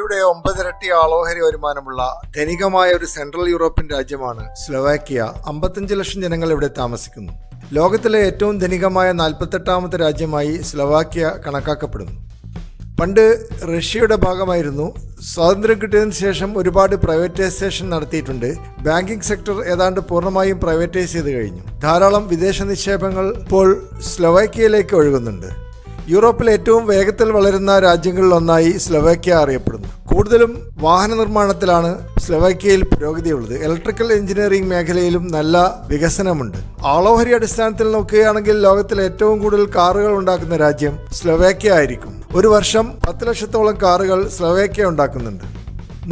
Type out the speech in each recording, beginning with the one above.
ടർക്കിയുടെ 9 ഇരട്ടി ആളോഹരി വരുമാനമുള്ള ധനികമായ ഒരു സെൻട്രൽ യൂറോപ്യൻ രാജ്യമാണ് സ്ലോവാക്യ. 55 ലക്ഷം ജനങ്ങൾ ഇവിടെ താമസിക്കുന്നു. ലോകത്തിലെ ഏറ്റവും ധനികമായ 48ാമത്തെ രാജ്യമായി സ്ലോവാക്യ കണക്കാക്കപ്പെടുന്നു. പണ്ട് റഷ്യയുടെ ഭാഗമായിരുന്നു. സ്വാതന്ത്ര്യം കിട്ടിയതിനു ശേഷം ഒരുപാട് പ്രൈവറ്റൈസേഷൻ നടത്തിയിട്ടുണ്ട്. ബാങ്കിംഗ് സെക്ടർ ഏതാണ്ട് പൂർണ്ണമായും പ്രൈവറ്റൈസ് ചെയ്ത് കഴിഞ്ഞു. ധാരാളം വിദേശ നിക്ഷേപങ്ങൾ ഇപ്പോൾ സ്ലോവാക്യയിലേക്ക് ഒഴുകുന്നുണ്ട്. യൂറോപ്പിലെ ഏറ്റവും വേഗത്തിൽ വളരുന്ന രാജ്യങ്ങളിലൊന്നായി സ്ലോവാക്യ അറിയപ്പെടുന്നു. കൂടുതലും വാഹന നിർമ്മാണത്തിലാണ് സ്ലോവാക്യയിൽ പുരോഗതിയുള്ളത്. ഇലക്ട്രിക്കൽ എഞ്ചിനീയറിംഗ് മേഖലയിലും നല്ല വികസനമുണ്ട്. ആളോഹരി അടിസ്ഥാനത്തിൽ നോക്കുകയാണെങ്കിൽ ലോകത്തിലെ ഏറ്റവും കൂടുതൽ കാറുകൾ ഉണ്ടാക്കുന്ന രാജ്യം സ്ലോവാക്യ ആയിരിക്കും. ഒരു വർഷം 10 ലക്ഷത്തോളം കാറുകൾ സ്ലോവാക്യ ഉണ്ടാക്കുന്നുണ്ട്.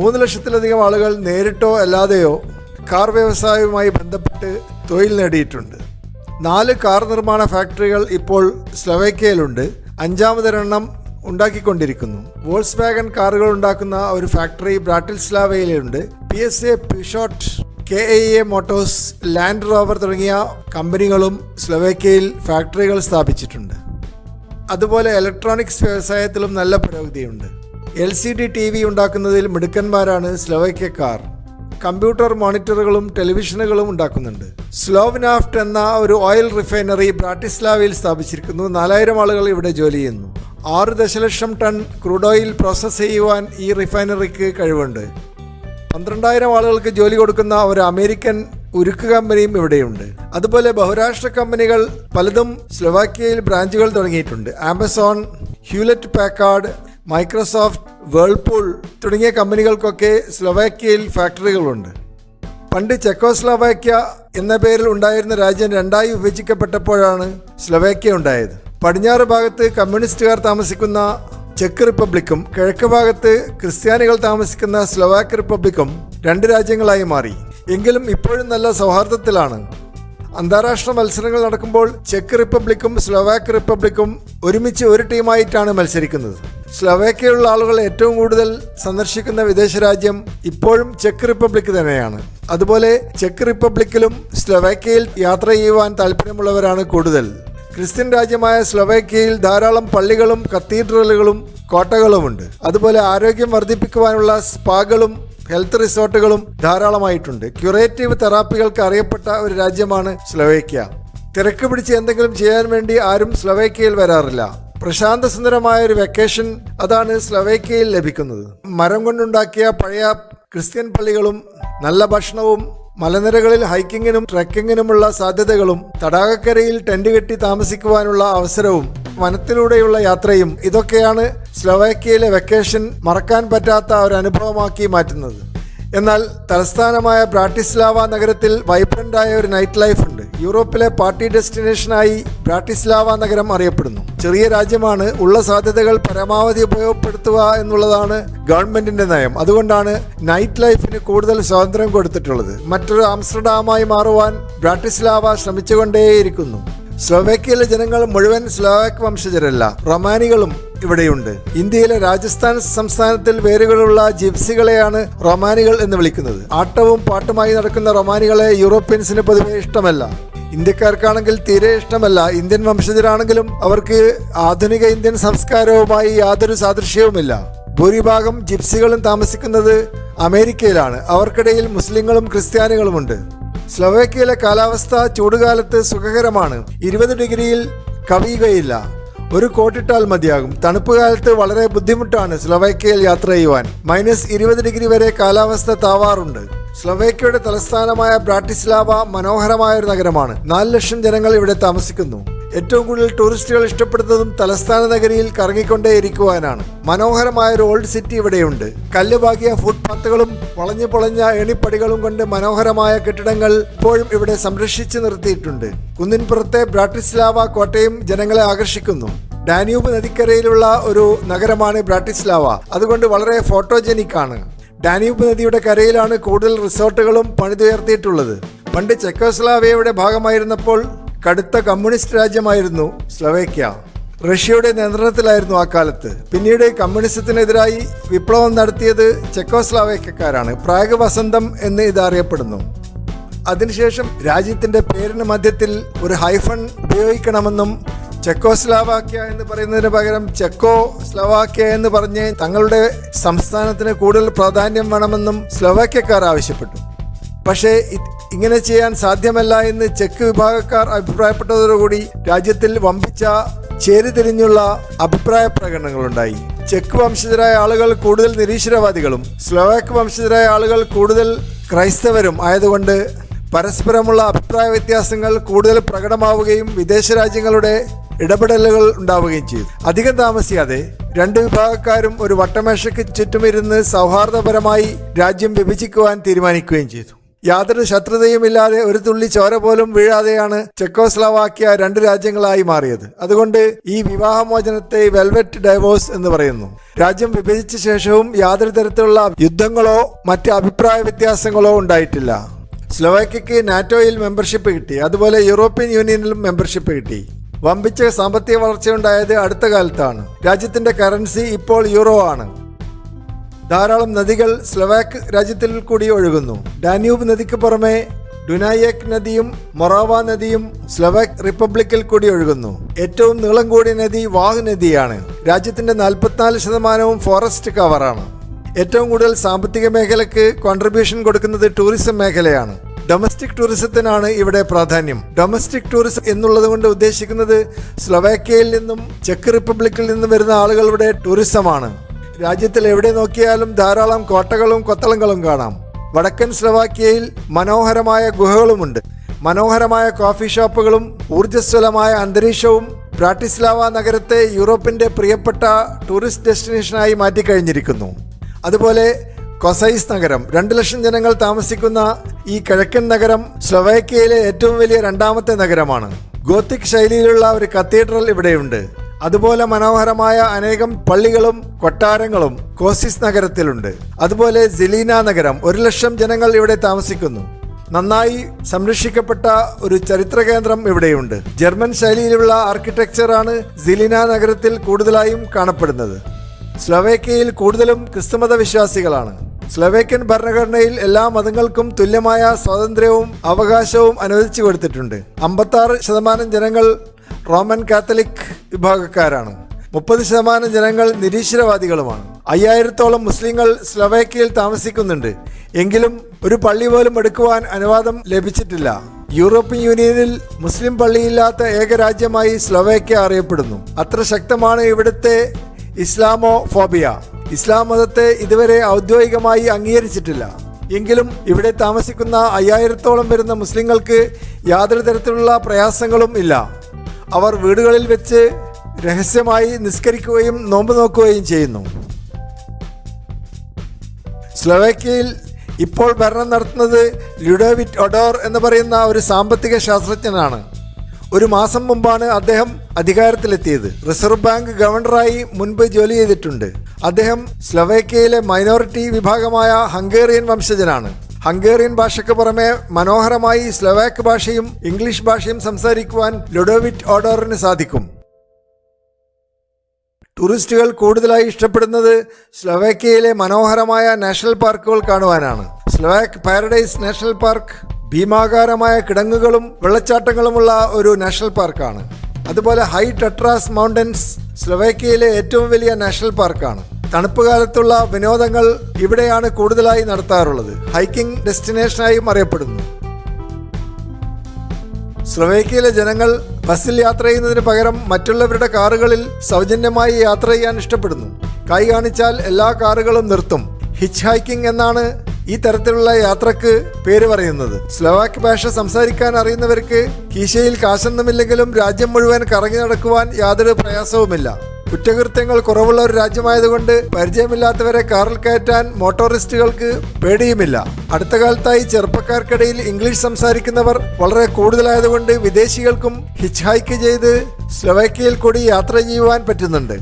3 ലക്ഷത്തിലധികം ആളുകൾ നേരിട്ടോ അല്ലാതെയോ കാർ വ്യവസായവുമായി ബന്ധപ്പെട്ട് തൊഴിൽ നേടിയിട്ടുണ്ട്. 4 കാർ നിർമ്മാണ ഫാക്ടറികൾ ഇപ്പോൾ സ്ലോവാക്യയിലുണ്ട്. 5ാമതൊരെണ്ണം ഉണ്ടാക്കിക്കൊണ്ടിരിക്കുന്നു. വോൾസ് വാഗൺ കാറുകൾ ഉണ്ടാക്കുന്ന ഒരു ഫാക്ടറി ബ്രാറ്റിസ്ലാവയിലുണ്ട്. PSA, പിഷോട്ട്, KIA മോട്ടോഴ്സ്, ലാൻഡ് റോവർ തുടങ്ങിയ കമ്പനികളും സ്ലോവാക്യയിൽ ഫാക്ടറികൾ സ്ഥാപിച്ചിട്ടുണ്ട്. അതുപോലെ ഇലക്ട്രോണിക്സ് വ്യവസായത്തിലും നല്ല പുരോഗതിയുണ്ട്. LCD TV ഉണ്ടാക്കുന്നതിൽ മിടുക്കന്മാരാണ് സ്ലോവാക്യക്കാർ. കമ്പ്യൂട്ടർ മോണിറ്ററുകളും ടെലിവിഷനുകളും ഉണ്ടാക്കുന്നുണ്ട്. സ്ലോവ്നാഫ്റ്റ് എന്ന ഒരു ഓയിൽ റിഫൈനറി ബ്രാറ്റിസ്ലാവയിൽ സ്ഥാപിച്ചിരിക്കുന്നു. 4000 ആളുകൾ ഇവിടെ ജോലി ചെയ്യുന്നു. 6 ദശലക്ഷം ടൺ ക്രൂഡ് ഓയിൽ പ്രോസസ്സ് ചെയ്യുവാൻ ഈ റിഫൈനറിക്ക് കഴിവുണ്ട്. 12,000 ആളുകൾക്ക് ജോലി കൊടുക്കുന്ന ഒരു അമേരിക്കൻ ഉരുക്ക് കമ്പനിയും ഇവിടെയുണ്ട്. അതുപോലെ ബഹുരാഷ്ട്ര കമ്പനികൾ പലതും സ്ലോവാക്യയിൽ ബ്രാഞ്ചുകൾ തുടങ്ങിയിട്ടുണ്ട്. Amazon, Hewlett Packard, Microsoft, Whirlpool തുടങ്ങിയ കമ്പനികൾക്കൊക്കെ സ്ലോവാക്യയിൽ ഫാക്ടറികളുണ്ട്. പണ്ട് ചെക്കോസ്ലോവാക്യ എന്ന പേരിൽ ഉണ്ടായിരുന്ന രാജ്യം 2ആയി വിഭജിക്കപ്പെട്ടപ്പോഴാണ് സ്ലോവാക്യ ഉണ്ടായത്. പടിഞ്ഞാറ് ഭാഗത്ത് കമ്മ്യൂണിസ്റ്റുകാർ താമസിക്കുന്ന ചെക്ക് റിപ്പബ്ലിക്കും കിഴക്ക് ഭാഗത്ത് ക്രിസ്ത്യാനികൾ താമസിക്കുന്ന സ്ലോവാക്ക് റിപ്പബ്ലിക്കും 2 രാജ്യങ്ങളായി മാറി. എങ്കിലും ഇപ്പോഴും നല്ല സൗഹാർദ്ദത്തിലാണ്. അന്താരാഷ്ട്ര മത്സരങ്ങൾ നടക്കുമ്പോൾ ചെക്ക് റിപ്പബ്ലിക്കും സ്ലോവാക്ക് റിപ്പബ്ലിക്കും ഒരുമിച്ച് ഒരു ടീമായിട്ടാണ് മത്സരിക്കുന്നത്. സ്ലോവാക്യയിലുള്ള ആളുകൾ ഏറ്റവും കൂടുതൽ സന്ദർശിക്കുന്ന വിദേശ രാജ്യം ഇപ്പോഴും ചെക്ക് റിപ്പബ്ലിക് തന്നെയാണ്. അതുപോലെ ചെക്ക് റിപ്പബ്ലിക്കിലും സ്ലോവാക്യയിൽ യാത്ര ചെയ്യുവാൻ താല്പര്യമുള്ളവരാണ് കൂടുതൽ. ക്രിസ്ത്യൻ രാജ്യമായ സ്ലോവാക്യയിൽ ധാരാളം പള്ളികളും കത്തീഡ്രലുകളും കോട്ടകളുമുണ്ട്. അതുപോലെ ആരോഗ്യം വർദ്ധിപ്പിക്കുവാനുള്ള സ്പാകളും ഹെൽത്ത് റിസോർട്ടുകളും ധാരാളമായിട്ടുണ്ട്. ക്യൂറേറ്റീവ് തെറാപ്പികൾക്ക് അറിയപ്പെട്ട ഒരു രാജ്യമാണ് സ്ലോവാക്യ. തിരക്ക് പിടിച്ച് എന്തെങ്കിലും ചെയ്യാൻ വേണ്ടി ആരും സ്ലോവാക്യയിൽ വരാറില്ല. പ്രശാന്ത സുന്ദരമായ ഒരു വെക്കേഷൻ അതാണ് സ്ലോവാക്യയിൽ ലഭിക്കുന്നത്. മരം കൊണ്ടുണ്ടാക്കിയ പഴയ ക്രിസ്ത്യൻ പള്ളികളും നല്ല ഭക്ഷണവും മലനിരകളിൽ ഹൈക്കിങ്ങിനും ട്രെക്കിങ്ങിനുമുള്ള സാധ്യതകളും തടാകക്കരയിൽ ടെന്റ് കെട്ടി താമസിക്കുവാനുള്ള അവസരവും വനത്തിലൂടെയുള്ള യാത്രയും ഇതൊക്കെയാണ് സ്ലോവാക്യയിലെ വെക്കേഷൻ മറക്കാൻ പറ്റാത്ത ഒരു അനുഭവമാക്കി മാറ്റുന്നത്. എന്നാൽ തലസ്ഥാനമായ ബ്രാറ്റിസ്ലാവ നഗരത്തിൽ വൈബ്രൻ്റായ ഒരു നൈറ്റ് ലൈഫ് ഉണ്ട്. യൂറോപ്പിലെ പാർട്ടി ഡെസ്റ്റിനേഷനായി ബ്രാറ്റിസ്ലാവ നഗരം അറിയപ്പെടുന്നു. ചെറിയ രാജ്യമാണ്. ഉള്ള സാധ്യതകൾ പരമാവധി ഉപയോഗപ്പെടുത്തുക എന്നുള്ളതാണ് ഗവൺമെന്റിന്റെ നയം. അതുകൊണ്ടാണ് നൈറ്റ് ലൈഫിന് കൂടുതൽ സ്വാതന്ത്ര്യം കൊടുത്തിട്ടുള്ളത്. മറ്റൊരു ആംസ്റ്റർഡാമായി മാറുവാൻ ബ്രാറ്റിസ്ലാവ ശ്രമിച്ചുകൊണ്ടേയിരിക്കുന്നു. സ്ലോവാക്യയിലെ ജനങ്ങൾ മുഴുവൻ സ്ലോവാക്ക് വംശജരല്ല, റൊമാനികളും ഇവിടെയുണ്ട്. ഇന്ത്യയിലെ രാജസ്ഥാൻ സംസ്ഥാനത്തിൽ വേരുകളുള്ള ജിപ്സികളെയാണ് റൊമാനികൾ എന്ന് വിളിക്കുന്നത്. ആട്ടവും പാട്ടുമായി നടക്കുന്ന റൊമാനികളെ യൂറോപ്യൻസിന് പൊതുവെ ഇഷ്ടമല്ല. ഇന്ത്യക്കാർക്കാണെങ്കിൽ തീരെ ഇഷ്ടമല്ല. ഇന്ത്യൻ വംശജരാണെങ്കിലും അവർക്ക് ആധുനിക ഇന്ത്യൻ സംസ്കാരവുമായി യാതൊരു സാദൃശ്യവുമില്ല. ഭൂരിഭാഗം ജിപ്സികളും താമസിക്കുന്നത് അമേരിക്കയിലാണ്. അവർക്കിടയിൽ മുസ്ലിങ്ങളും ക്രിസ്ത്യാനികളുമുണ്ട്. സ്ലോവാക്യയിലെ കാലാവസ്ഥ ചൂടുകാലത്ത് സുഖകരമാണ്. 20 ഡിഗ്രിയിൽ കവിയുകയില്ല. ഒരു കോട്ടിട്ടാൽ മതിയാകും. തണുപ്പ് കാലത്ത് വളരെ ബുദ്ധിമുട്ടാണ് സ്ലോവാക്യയിൽ യാത്ര ചെയ്യുവാൻ. -20 ഡിഗ്രി വരെ കാലാവസ്ഥ താവാറുണ്ട്. സ്ലോവാക്യയുടെ തലസ്ഥാനമായ ബ്രാറ്റിസ്ലാവ മനോഹരമായ ഒരു നഗരമാണ്. 4 ലക്ഷം ജനങ്ങൾ ഇവിടെ താമസിക്കുന്നു. ഏറ്റവും കൂടുതൽ ടൂറിസ്റ്റുകൾ ഇഷ്ടപ്പെടുന്നതും തലസ്ഥാന നഗരിയിൽ കറങ്ങിക്കൊണ്ടേയിരിക്കുവാനാണ്. മനോഹരമായ ഒരു ഓൾഡ് സിറ്റി ഇവിടെയുണ്ട്. കല്ലുപാകിയ ഫുട്പാത്തുകളും വളഞ്ഞു പൊളഞ്ഞ ഏണിപ്പടികളും കൊണ്ട് മനോഹരമായ കെട്ടിടങ്ങൾ ഇപ്പോഴും ഇവിടെ സംരക്ഷിച്ചു നിർത്തിയിട്ടുണ്ട്. കുന്നിൻപുറത്തെ ബ്രാറ്റിസ്ലാവ കോട്ടയും ജനങ്ങളെ ആകർഷിക്കുന്നു. ഡാന്യൂബ് നദിക്കരയിലുള്ള ഒരു നഗരമാണ് ബ്രാറ്റിസ്ലാവ. അതുകൊണ്ട് വളരെ ഫോട്ടോജനിക് ആണ്. ഡാന്യൂബ് നദിയുടെ കരയിലാണ് കൂടുതൽ റിസോർട്ടുകളും പണിതുയർത്തിയിട്ടുള്ളത്. പണ്ട് ചെക്കോസ്ലോവാക്യയുടെ ഭാഗമായിരുന്നപ്പോൾ കടുത്ത കമ്മ്യൂണിസ്റ്റ് രാജ്യമായിരുന്നു സ്ലോവാക്യ. റഷ്യയുടെ നിയന്ത്രണത്തിലായിരുന്നു ആ കാലത്ത്. പിന്നീട് കമ്മ്യൂണിസത്തിനെതിരായി വിപ്ലവം നടത്തിയത് ചെക്കോസ്ലോവാക്യക്കാരാണ്. പ്രാഗ് വസന്തം എന്ന് ഇത് അറിയപ്പെടുന്നു. അതിനുശേഷം രാജ്യത്തിന്റെ പേരിന് മധ്യത്തിൽ ഒരു ഹൈഫൺ ഉപയോഗിക്കണമെന്നും ചെക്കോസ്ലോവാക്യ എന്ന് പറയുന്നതിന് പകരം ചെക്കോ സ്ലോവാക്യ എന്ന് പറഞ്ഞ് തങ്ങളുടെ സംസ്ഥാനത്തിന് കൂടുതൽ പ്രാധാന്യം വേണമെന്നും സ്ലോവാക്യക്കാർ ആവശ്യപ്പെട്ടു. പക്ഷേ ഇങ്ങനെ ചെയ്യാൻ സാധ്യമല്ല എന്ന് ചെക്ക് വിഭാഗക്കാർ അഭിപ്രായപ്പെട്ടതോടുകൂടി രാജ്യത്തിൽ വമ്പിച്ച ചേരിതിരിഞ്ഞുള്ള അഭിപ്രായ പ്രകടനങ്ങളുണ്ടായി. ചെക്ക് വംശജരായ ആളുകൾ കൂടുതൽ നിരീശ്വരവാദികളും സ്ലോവാക്ക് വംശജരായ ആളുകൾ കൂടുതൽ ക്രൈസ്തവരും ആയതുകൊണ്ട് പരസ്പരമുള്ള അഭിപ്രായ വ്യത്യാസങ്ങൾ കൂടുതൽ പ്രകടമാവുകയും വിദേശ രാജ്യങ്ങളുടെ ഇടപെടലുകൾ ഉണ്ടാവുകയും ചെയ്തു. അധികം താമസിയാതെ രണ്ട് വിഭാഗക്കാരും ഒരു വട്ടമേശയ്ക്ക് ചുറ്റുമിരുന്ന് സൗഹാർദ്ദപരമായി രാജ്യം വിഭജിക്കുവാൻ തീരുമാനിക്കുകയും ചെയ്തു. യാതൊരു ശത്രുതയുമില്ലാതെ ഒരു തുള്ളി ചോര പോലും വീഴാതെയാണ് ചെക്കോസ്ലോവാക്യ രണ്ട് രാജ്യങ്ങളായി മാറിയത്. അതുകൊണ്ട് ഈ വിവാഹമോചനത്തെ വെൽവെറ്റ് ഡൈവോഴ്സ് എന്ന് പറയുന്നു. രാജ്യം വിഭജിച്ച ശേഷവും യാതൊരു തരത്തിലുള്ള യുദ്ധങ്ങളോ മറ്റ് അഭിപ്രായ വ്യത്യാസങ്ങളോ ഉണ്ടായിട്ടില്ല. സ്ലോവാക്യയ്ക്ക് നാറ്റോയിൽ മെമ്പർഷിപ്പ് കിട്ടി. അതുപോലെ യൂറോപ്യൻ യൂണിയനിലും മെമ്പർഷിപ്പ് കിട്ടി. വമ്പിച്ച സാമ്പത്തിക വളർച്ചയുണ്ടായത് അടുത്ത കാലത്താണ്. രാജ്യത്തിന്റെ കറൻസി ഇപ്പോൾ യൂറോ ആണ്. ധാരാളം നദികൾ സ്ലോവാക്ക് രാജ്യത്തിൽ കൂടി ഒഴുകുന്നു. ഡാന്യൂബ് നദിക്ക് പുറമെ ഡുനായേക് നദിയും മൊറാവ നദിയും സ്ലോവാക്ക് റിപ്പബ്ലിക്കിൽ കൂടി ഒഴുകുന്നു. ഏറ്റവും നീളം കൂടിയ നദി വാഹ് നദിയാണ്. രാജ്യത്തിന്റെ 44% ഫോറസ്റ്റ് കവറാണ്. ഏറ്റവും കൂടുതൽ സാമ്പത്തിക മേഖലയ്ക്ക് കോൺട്രിബ്യൂഷൻ കൊടുക്കുന്നത് ടൂറിസം മേഖലയാണ്. ഡൊമസ്റ്റിക് ടൂറിസത്തിനാണ് ഇവിടെ പ്രാധാന്യം. ഡൊമസ്റ്റിക് ടൂറിസം എന്നുള്ളത് കൊണ്ട് ഉദ്ദേശിക്കുന്നത് സ്ലോവാക്യയിൽ നിന്നും ചെക്ക് റിപ്പബ്ലിക്കിൽ നിന്നും വരുന്ന ആളുകളുടെ ടൂറിസമാണ്. രാജ്യത്തിൽ എവിടെ നോക്കിയാലും ധാരാളം കോട്ടകളും കൊത്തളങ്ങളും കാണാം. വടക്കൻ സ്ലോവാക്യയിൽ മനോഹരമായ ഗുഹകളുമുണ്ട്. മനോഹരമായ കോഫി ഷോപ്പുകളും ഊർജ്ജസ്വലമായ അന്തരീക്ഷവും ബ്രാട്ടിസ്ലാവ നഗരത്തെ യൂറോപ്പിന്റെ പ്രിയപ്പെട്ട ടൂറിസ്റ്റ് ഡെസ്റ്റിനേഷനായി മാറ്റിക്കഴിഞ്ഞിരിക്കുന്നു. അതുപോലെ കൊസൈസ് നഗരം, 2 ലക്ഷം ജനങ്ങൾ താമസിക്കുന്ന ഈ കിഴക്കൻ നഗരം സ്ലോവാക്യയിലെ ഏറ്റവും വലിയ രണ്ടാമത്തെ നഗരമാണ്. ഗോത്തിക് ശൈലിയിലുള്ള ഒരു കത്തീഡ്രൽ ഇവിടെയുണ്ട്. അതുപോലെ മനോഹരമായ അനേകം പള്ളികളും കൊട്ടാരങ്ങളും കോസിസ് നഗരത്തിലുണ്ട്. അതുപോലെ സിലീന നഗരം, 1 ലക്ഷം ജനങ്ങൾ ഇവിടെ താമസിക്കുന്നു. നന്നായി സംരക്ഷിക്കപ്പെട്ട ഒരു ചരിത്ര കേന്ദ്രം ഇവിടെയുണ്ട്. ജർമ്മൻ ശൈലിയിലുള്ള ആർക്കിടെക്ചറാണ് സിലീന നഗരത്തിൽ കൂടുതലായും കാണപ്പെടുന്നത്. സ്ലോവാക്യയിൽ കൂടുതലും ക്രിസ്തുമത വിശ്വാസികളാണ്. സ്ലോവാക്യൻ ഭരണഘടനയിൽ എല്ലാ മതങ്ങൾക്കും തുല്യമായ സ്വാതന്ത്ര്യവും അവകാശവും അനുവദിച്ചു കൊടുത്തിട്ടുണ്ട്. 56% ജനങ്ങൾ റോമൻ കാത്തലിക് വിഭാഗക്കാരാണ്. 30% ജനങ്ങൾ നിരീശ്വരവാദികളുമാണ്. 5000-ഓളം മുസ്ലിങ്ങൾ സ്ലോവാക്യയിൽ താമസിക്കുന്നുണ്ട്. എങ്കിലും ഒരു പള്ളി പോലും എടുക്കുവാൻ അനുവാദം ലഭിച്ചിട്ടില്ല. യൂറോപ്യൻ യൂണിയനിൽ മുസ്ലിം പള്ളിയില്ലാത്ത ഏക രാജ്യമായി സ്ലോവാക്യ അറിയപ്പെടുന്നു. അത്ര ശക്തമാണ് ഇവിടുത്തെ ഇസ്ലാമോഫോബിയ. ഇസ്ലാം മതത്തെ ഇതുവരെ ഔദ്യോഗികമായി അംഗീകരിച്ചിട്ടില്ല. എങ്കിലും ഇവിടെ താമസിക്കുന്ന 5000-ഓളം വരുന്ന മുസ്ലിങ്ങൾക്ക് യാതൊരു തരത്തിലുള്ള പ്രയാസങ്ങളും ഇല്ല. അവർ വീടുകളിൽ വെച്ച് രഹസ്യമായി നിസ്കരിക്കുകയും നോമ്പ് നോക്കുകയും ചെയ്യുന്നു. സ്ലോവാക്യയിൽ ഇപ്പോൾ ഭരണം നടത്തുന്നത് ലുഡോവിറ്റ് ഒഡോർ എന്ന് പറയുന്ന ഒരു സാമ്പത്തിക ശാസ്ത്രജ്ഞനാണ്. 1 മാസം മുമ്പാണ് അദ്ദേഹം അധികാരത്തിലെത്തിയത്. റിസർവ് ബാങ്ക് ഗവർണറായി മുൻപ് ജോലി ചെയ്തിട്ടുണ്ട്. അദ്ദേഹം സ്ലോവാക്യയിലെ മൈനോറിറ്റി വിഭാഗമായ ഹംഗേറിയൻ വംശജനാണ്. ഹംഗേറിയൻ ഭാഷയ്ക്ക് പുറമെ മനോഹരമായി സ്ലോവാക്ക് ഭാഷയും ഇംഗ്ലീഷ് ഭാഷയും സംസാരിക്കുവാൻ ലുഡോവിറ്റ് ഓഡോറിന് സാധിക്കും. ടൂറിസ്റ്റുകൾ കൂടുതലായി ഇഷ്ടപ്പെടുന്നത് സ്ലോവാക്യയിലെ മനോഹരമായ നാഷണൽ പാർക്കുകൾ കാണുവാനാണ്. സ്ലോവാക്ക് പാരഡൈസ് നാഷണൽ പാർക്ക് ഭീമാകാരമായ കിടങ്ങുകളും വെള്ളച്ചാട്ടങ്ങളുമുള്ള ഒരു നാഷണൽ പാർക്കാണ്. അതുപോലെ ഹൈ ടെട്രാസ് മൗണ്ടൻസ് സ്ലോവാക്യയിലെ ഏറ്റവും വലിയ നാഷണൽ പാർക്കാണ്. തണുപ്പ് കാലത്തുള്ള വിനോദങ്ങൾ ഇവിടെയാണ് കൂടുതലായി നടത്താറുള്ളത്. ഹൈക്കിംഗ് ഡെസ്റ്റിനേഷനായും അറിയപ്പെടുന്നു. സ്ലോവാക്യയിലെ ജനങ്ങൾ ബസ്സിൽ യാത്ര ചെയ്യുന്നതിന് പകരം മറ്റുള്ളവരുടെ കാറുകളിൽ സൗജന്യമായി യാത്ര ചെയ്യാൻ ഇഷ്ടപ്പെടുന്നു. കൈ കാണിച്ചാൽ എല്ലാ കാറുകളും നിർത്തും. ഹിച്ച് ഹൈക്കിംഗ് എന്നാണ് ഈ തരത്തിലുള്ള യാത്രക്ക് പേര് പറയുന്നത്. സ്ലോവാക്ക് ഭാഷ സംസാരിക്കാൻ അറിയുന്നവർക്ക് കീശയിൽ കാശൊന്നുമില്ലെങ്കിലും രാജ്യം മുഴുവൻ കറങ്ങി നടക്കുവാൻ യാതൊരു പ്രയാസവുമില്ല. കുറ്റകൃത്യങ്ങൾ കുറവുള്ള ഒരു രാജ്യമായതുകൊണ്ട് പരിചയമില്ലാത്തവരെ കാറിൽ കയറ്റാൻ മോട്ടോറിസ്റ്റുകൾക്ക് പേടിയുമില്ല. അടുത്ത കാലത്തായി ചെറുപ്പക്കാർക്കിടയിൽ ഇംഗ്ലീഷ് സംസാരിക്കുന്നവർ വളരെ കൂടുതലായതുകൊണ്ട് വിദേശികൾക്കും ഹിച്ച് ഹൈക്ക് ചെയ്ത് സ്ലോവാക്യയിൽ കൂടി യാത്ര ചെയ്യുവാൻ പറ്റുന്നുണ്ട്.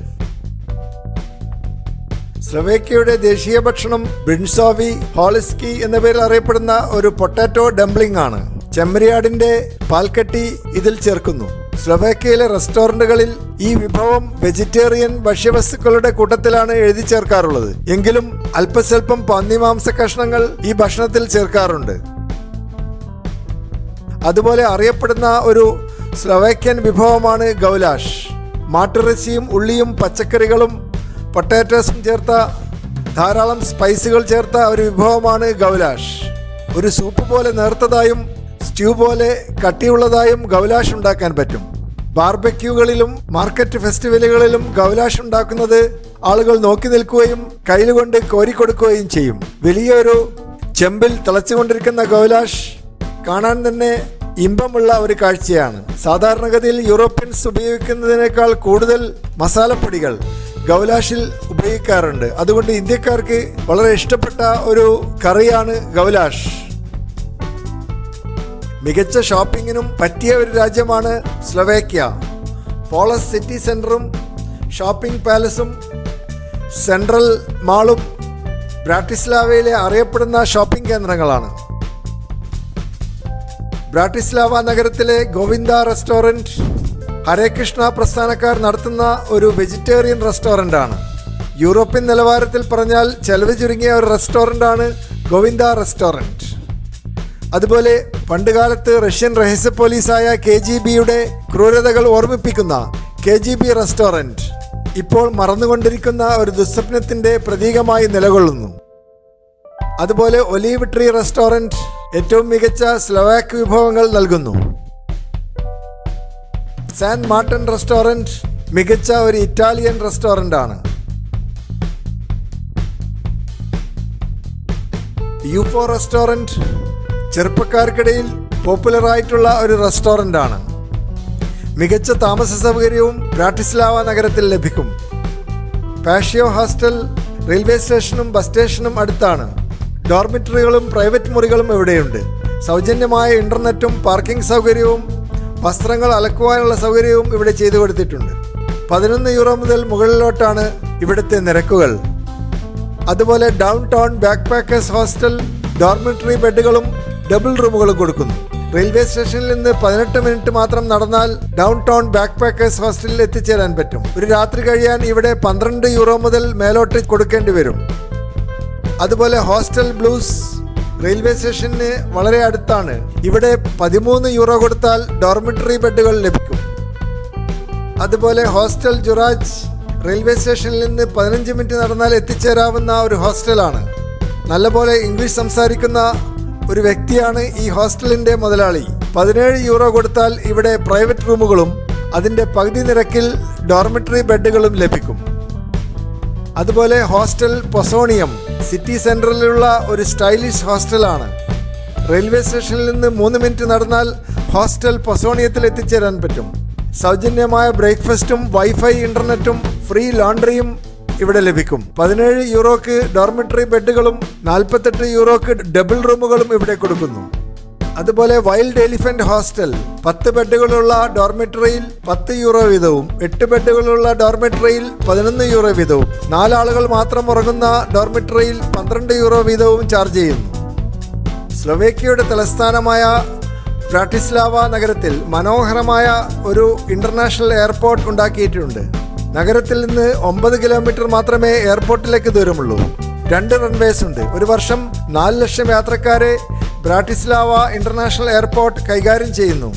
സ്ലോവാക്യയുടെ ദേശീയ ഭക്ഷണം ബ്രിൻസോവി ഹോളിസ്കി എന്ന പേരിൽ അറിയപ്പെടുന്ന ഒരു പൊട്ടാറ്റോ ഡംപ്ലിംഗ് ആണ്. ചെമ്മരിയാടിന്റെ പാൽക്കട്ടി ഇതിൽ ചേർക്കുന്നു. സ്ലോവാക്യയിലെ റെസ്റ്റോറന്റുകളിൽ ഈ വിഭവം വെജിറ്റേറിയൻ ഭക്ഷ്യവസ്തുക്കളുടെ കൂട്ടത്തിലാണ് എഴുതി ചേർക്കാറുള്ളത്. എങ്കിലും അല്പസ്വല്പം പന്നിമാംസ കഷ്ണങ്ങൾ ഈ ഭക്ഷണത്തിൽ ചേർക്കാറുണ്ട്. അതുപോലെ അറിയപ്പെടുന്ന ഒരു സ്ലൊവാക്യൻ വിഭവമാണ് ഗൗലാഷ്. മാട്ടിറച്ചിയും ഉള്ളിയും പച്ചക്കറികളും പൊട്ടാറ്റോസും ചേർത്ത ധാരാളം സ്പൈസുകൾ ചേർത്ത ഒരു വിഭവമാണ് ഗൗലാഷ്. ഒരു സൂപ്പ് പോലെ നേർത്തതായും സ്റ്റ്യൂ പോലെ കട്ടിയുള്ളതായും ഗൗലാഷ് ഉണ്ടാക്കാൻ പറ്റും. ബാർബക്യൂകളിലും മാർക്കറ്റ് ഫെസ്റ്റിവലുകളിലും ഗൗലാഷ് ഉണ്ടാക്കുന്നത് ആളുകൾ നോക്കി നിൽക്കുകയും കയ്യിലുകൊണ്ട് കോരിക്കൊടുക്കുകയും ചെയ്യും. വലിയൊരു ചെമ്പിൽ തിളച്ചുകൊണ്ടിരിക്കുന്ന ഗൗലാഷ് കാണാൻ തന്നെ ഇമ്പമുള്ള ഒരു കാഴ്ചയാണ്. സാധാരണഗതിയിൽ യൂറോപ്യൻസ് ഉപയോഗിക്കുന്നതിനേക്കാൾ കൂടുതൽ മസാലപ്പൊടികൾ ഗൗലാഷിൽ ഉപയോഗിക്കാറുണ്ട്. അതുകൊണ്ട് ഇന്ത്യക്കാർക്ക് വളരെ ഇഷ്ടപ്പെട്ട ഒരു കറിയാണ് ഗൗലാഷ്. മികച്ച ഷോപ്പിങ്ങിനും പറ്റിയ ഒരു രാജ്യമാണ് സ്ലൊവാക്യ. പോളസ് സിറ്റി സെൻറ്ററും ഷോപ്പിംഗ് പാലസും സെൻട്രൽ മാളും ബ്രാറ്റിസ്ലാവയിലെ അറിയപ്പെടുന്ന ഷോപ്പിംഗ് കേന്ദ്രങ്ങളാണ്. ബ്രാറ്റിസ്ലാവ നഗരത്തിലെ ഗോവിന്ദ റെസ്റ്റോറൻറ്റ് ഹരേകൃഷ്ണ പ്രസ്ഥാനക്കാർ നടത്തുന്ന ഒരു വെജിറ്റേറിയൻ റെസ്റ്റോറൻ്റാണ്. യൂറോപ്യൻ നിലവാരത്തിൽ പറഞ്ഞാൽ ചെലവ് ചുരുങ്ങിയ ഒരു റെസ്റ്റോറൻ്റാണ് ഗോവിന്ദ റെസ്റ്റോറൻറ്റ്. അതുപോലെ പണ്ടുകാലത്ത് റഷ്യൻ രഹസ്യ പോലീസായ KGBയുടെ ക്രൂരതകൾ ഓർമ്മിപ്പിക്കുന്ന KGB റെസ്റ്റോറൻറ്റ് ഇപ്പോൾ മറന്നുകൊണ്ടിരിക്കുന്ന ഒരു ദുസ്വപ്നത്തിൻ്റെ പ്രതീകമായി നിലകൊള്ളുന്നു. അതുപോലെ ഒലീവ് ട്രീ റെസ്റ്റോറൻറ്റ് ഏറ്റവും മികച്ച സ്ലൊവാക്ക് വിഭവങ്ങൾ നൽകുന്നു. സാൻ മാർട്ടിൻ റെസ്റ്റോറൻറ്റ് മികച്ച ഒരു ഇറ്റാലിയൻ റെസ്റ്റോറൻ്റ് ആണ്. യുഫോ റെസ്റ്റോറൻറ്റ് ചെറുപ്പക്കാർക്കിടയിൽ പോപ്പുലറായിട്ടുള്ള ഒരു റെസ്റ്റോറൻ്റ് ആണ്. മികച്ച താമസ സൗകര്യവും ബ്രാറ്റിസ്ലാവ നഗരത്തിൽ ലഭിക്കും. പാഷ്യോ ഹോസ്റ്റൽ റെയിൽവേ സ്റ്റേഷനും ബസ് സ്റ്റേഷനും അടുത്താണ്. ഡോർമിറ്ററികളും പ്രൈവറ്റ് മുറികളും ഇവിടെയുണ്ട്. സൗജന്യമായ ഇൻ്റർനെറ്റും പാർക്കിംഗ് സൗകര്യവും വസ്ത്രങ്ങൾ അലക്കുവാനുള്ള സൗകര്യവും ഇവിടെ ചെയ്തു കൊടുത്തിട്ടുണ്ട്. 11 യൂറോ മുതൽ മുകളിലോട്ടാണ് ഇവിടുത്തെ നിരക്കുകൾ. അതുപോലെ downtown backpackers hostel dormitory ബെഡുകളും ഡബിൾ റൂമുകളും കൊടുക്കുന്നു. റെയിൽവേ സ്റ്റേഷനിൽ നിന്ന് 18 മിനിറ്റ് മാത്രം നടന്നാൽ ഡൗൺ ടൗൺ ബാക്ക് പാക്കേഴ്സ് ഹോസ്റ്റലിൽ എത്തിച്ചേരാൻ പറ്റും. ഒരു രാത്രി കഴിയാൻ ഇവിടെ 12 യൂറോ മുതൽ മേലോട്ട് കൊടുക്കേണ്ടി വരും. അതുപോലെ ഹോസ്റ്റൽ ബ്ലൂസ് റെയിൽവേ സ്റ്റേഷന് വളരെ അടുത്താണ്. ഇവിടെ 13 യൂറോ കൊടുത്താൽ ഡോർമിറ്ററി ബെഡുകൾ ലഭിക്കും. അതുപോലെ ഹോസ്റ്റൽ ജുറാജ് റെയിൽവേ സ്റ്റേഷനിൽ നിന്ന് 15 മിനിറ്റ് നടന്നാൽ എത്തിച്ചേരാവുന്ന ഒരു ഹോസ്റ്റലാണ്. നല്ലപോലെ ഇംഗ്ലീഷ് സംസാരിക്കുന്ന ഒരു വ്യക്തിയാണ് ഈ ഹോസ്റ്റലിൻ്റെ മുതലാളി. 17 യൂറോ കൊടുത്താൽ ഇവിടെ പ്രൈവറ്റ് റൂമുകളും അതിൻ്റെ പകുതി നിരക്കിൽ ഡോർമിറ്ററി ബെഡുകളും ലഭിക്കും. അതുപോലെ ഹോസ്റ്റൽ പൊസോണിയം സിറ്റി സെൻറ്ററിലുള്ള ഒരു സ്റ്റൈലിഷ് ഹോസ്റ്റലാണ്. റെയിൽവേ സ്റ്റേഷനിൽ നിന്ന് 3 മിനിറ്റ് നടന്നാൽ ഹോസ്റ്റൽ പൊസോണിയത്തിൽ എത്തിച്ചേരാൻ പറ്റും. സൗജന്യമായ ബ്രേക്ക്ഫാസ്റ്റും വൈഫൈ ഇൻ്റർനെറ്റും ഫ്രീ ലോണ്ടറിയും ഇവിടെ ലഭിക്കും. 17 യൂറോക്ക് ഡോർമിറ്ററി ബെഡുകളും 48 യൂറോക്ക് ഡബിൾ റൂമുകളും ഇവിടെ കൊടുക്കുന്നു. അതുപോലെ വൈൽഡ് എലിഫന്റ് ഹോസ്റ്റൽ 10 ബെഡുകളുള്ള ഡോർമിറ്ററിയിൽ 10 യൂറോ വീതവും 8 ബെഡുകളുള്ള ഡോർമിറ്ററിയിൽ 11 യൂറോ വീതവും 4 ആളുകൾ മാത്രം ഉറങ്ങുന്ന ഡോർമിറ്ററിയിൽ 12 യൂറോ വീതവും ചാർജ് ചെയ്യുന്നു. സ്ലൊവേക്യയുടെ തലസ്ഥാനമായ ബ്രാറ്റിസ്ലാവ നഗരത്തിൽ മനോഹരമായ ഒരു ഇന്റർനാഷണൽ എയർപോർട്ട് ഉണ്ടാക്കിയിട്ടുണ്ട്. നഗരത്തിൽ നിന്ന് 9 കിലോമീറ്റർ മാത്രമേ എയർപോർട്ടിലേക്ക് ദൂരമുള്ളൂ. 2 റൺവേസ് ഉണ്ട്. ഒരു വർഷം 4 ലക്ഷം യാത്രക്കാരെ ബ്രാറ്റിസ്ലാവ ഇന്റർനാഷണൽ എയർപോർട്ട് കൈകാര്യം ചെയ്യുന്നു.